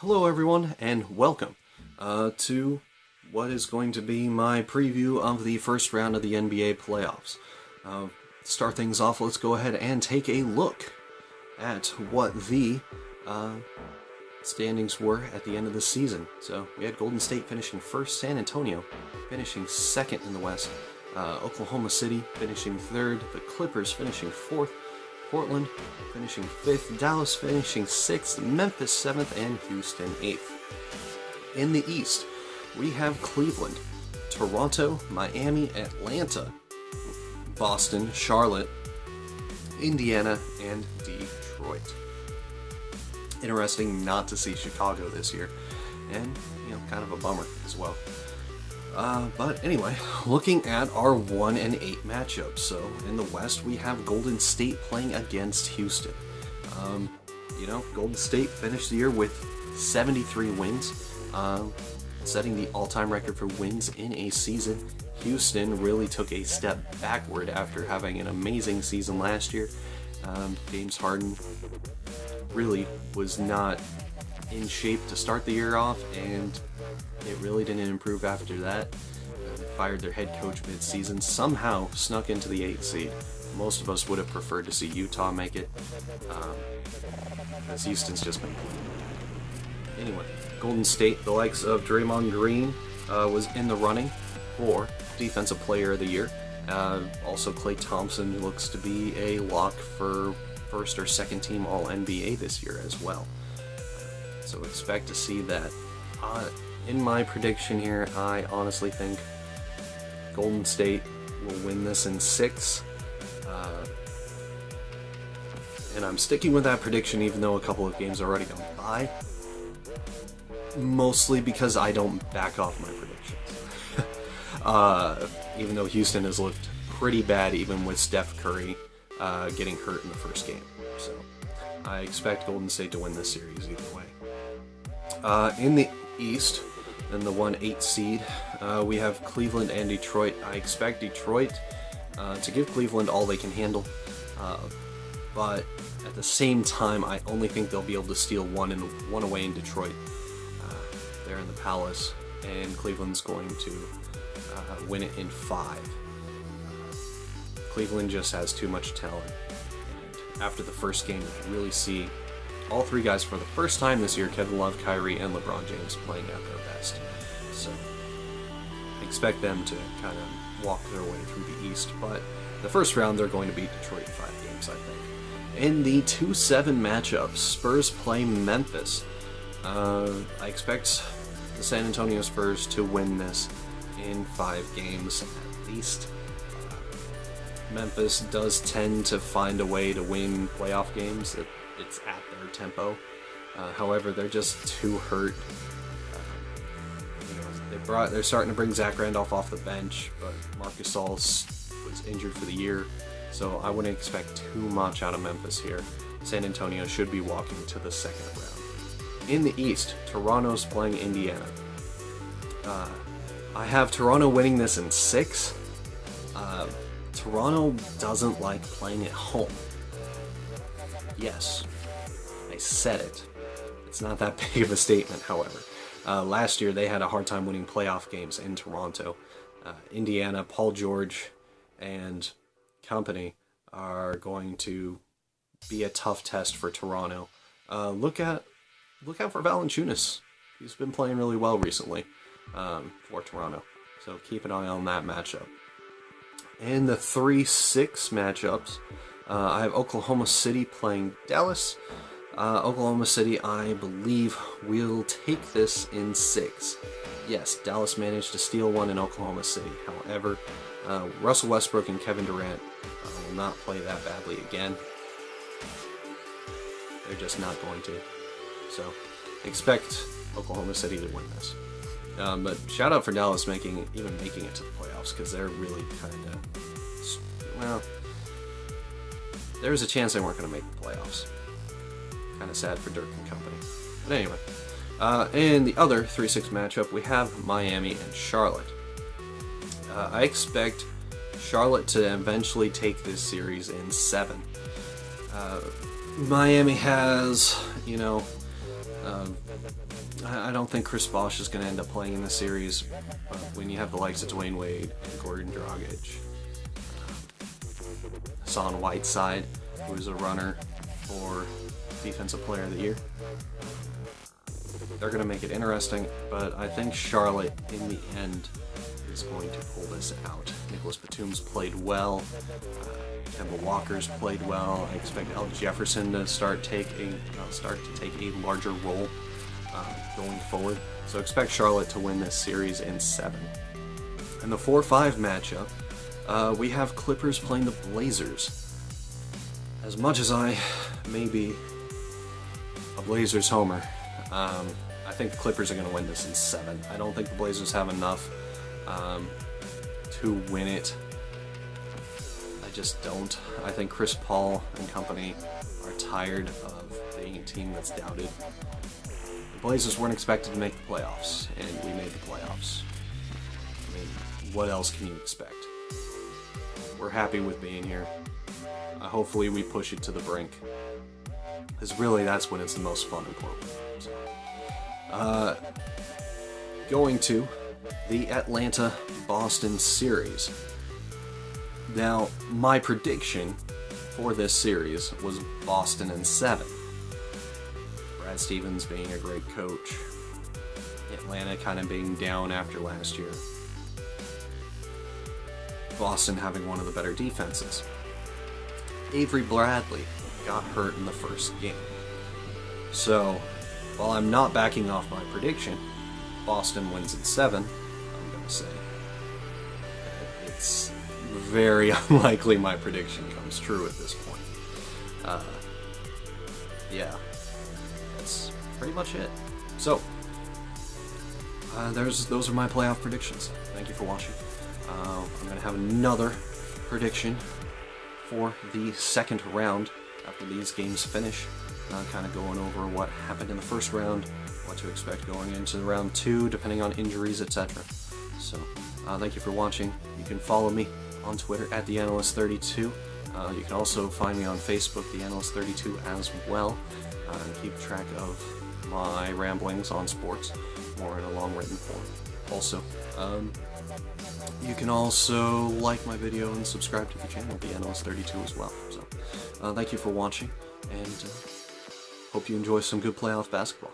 Hello everyone, and welcome to what is going to be my preview of the first round of the NBA playoffs. To start things off, let's go ahead and take a look at what the standings were at the end of the season. So we had Golden State finishing first, San Antonio finishing second in the West, Oklahoma City finishing third, the Clippers finishing fourth, Portland finishing fifth, Dallas finishing sixth, Memphis seventh, and Houston eighth. In the East, we have Cleveland, Toronto, Miami, Atlanta, Boston, Charlotte, Indiana, and Detroit. Interesting not to see Chicago this year, and kind of a bummer as well. But anyway, looking at our 1 and 8 matchups. So in the West, we have Golden State playing against Houston. Golden State finished the year with 73 wins, setting the all-time record for wins in a season. Houston really took a step backward after having an amazing season last year. James Harden really was not in shape to start the year off, and it really didn't improve after that. They fired their head coach mid-season, somehow snuck into the 8th seed. Most of us would have preferred to see Utah make it, as Houston's just been playing. Anyway, Golden State, the likes of Draymond Green was in the running for Defensive Player of the Year. Also, Klay Thompson looks to be a lock for first or second team All-NBA this year as well. So expect to see that. In my prediction here, I honestly think Golden State will win this in 6. And I'm sticking with that prediction even though a couple of games are already gone by. Mostly because I don't back off my predictions. Even though Houston has looked pretty bad even with Steph Curry getting hurt in the first game. So I expect Golden State to win this series either way. In the East, in the 1-8 seed, we have Cleveland and Detroit. I expect Detroit to give Cleveland all they can handle, but at the same time, I only think they'll be able to steal one away in Detroit. They're in the Palace, and Cleveland's going to win it in 5. Cleveland just has too much talent, and after the first game, you can really see all 3 guys for the first time this year, Kevin Love, Kyrie, and LeBron James, playing at their best. So expect them to kind of walk their way through the East, but the first round they're going to beat Detroit in 5 games, I think. In the 2-7 matchup, Spurs play Memphis. I expect the San Antonio Spurs to win this in 5 games at least. Memphis does tend to find a way to win playoff games. It's at their tempo. However, they're just too hurt. They're starting to bring Zach Randolph off the bench, but Marc Gasol was injured for the year, so I wouldn't expect too much out of Memphis here. San Antonio should be walking to the second round. In the East, Toronto's playing Indiana. I have Toronto winning this in 6. Toronto doesn't like playing at home. Yes, I said it. It's not that big of a statement, however. Last year, they had a hard time winning playoff games in Toronto. Indiana, Paul George, and company are going to be a tough test for Toronto. Look out for Valanciunas. He's been playing really well recently for Toronto, so keep an eye on that matchup. In the 3-6 matchups, I have Oklahoma City playing Dallas. Oklahoma City, I believe, will take this in 6. Yes, Dallas managed to steal one in Oklahoma City. However, Russell Westbrook and Kevin Durant will not play that badly again. They're just not going to. So, expect Oklahoma City to win this. But shout out for Dallas making it to the playoffs, because they're really kind of, there's a chance they weren't going to make the playoffs. Kind of sad for Dirk and company. But anyway, in the other 3-6 matchup, we have Miami and Charlotte. I expect Charlotte to eventually take this series in 7. Miami has, I don't think Chris Bosh is going to end up playing in the series when you have the likes of Dwayne Wade and Gordon Dragic. Hassan Whiteside, who is a runner for Defensive Player of the Year. They're going to make it interesting, but I think Charlotte, in the end, is going to pull this out. Nicholas Batum's played well. Kemba Walker's played well. I expect Al Jefferson to start to take a larger role going forward. So expect Charlotte to win this series in 7. In the 4-5 matchup, we have Clippers playing the Blazers. As much as I may be a Blazers homer, I think the Clippers are going to win this in 7. I don't think the Blazers have enough to win it. I just don't. I think Chris Paul and company are tired of being a team that's doubted. The Blazers weren't expected to make the playoffs, and we made the playoffs. I mean, what else can you expect? We're happy with being here. Hopefully we push it to the brink. Because really, that's when it's the most fun and Portland. So, going to the Atlanta-Boston series. Now, my prediction for this series was Boston in 7. Brad Stevens being a great coach. Atlanta kind of being down after last year. Boston having one of the better defenses. Avery Bradley got hurt in the first game. So, while I'm not backing off my prediction, Boston wins in 7, I'm going to say it's very unlikely my prediction comes true at this point. Yeah, that's pretty much it. So, those are my playoff predictions. Thank you for watching. I'm going to have another prediction for the second round after these games finish. Kind of going over what happened in the first round, what to expect going into round 2, depending on injuries, etc. So, thank you for watching. You can follow me on Twitter at TheAnalyst32. You can also find me on Facebook, TheAnalyst32 as well, and keep track of my ramblings on sports, more in a long written form. Also, you can also like my video and subscribe to the channel, TheAnalyst32 as well. So, thank you for watching, and hope you enjoy some good playoff basketball.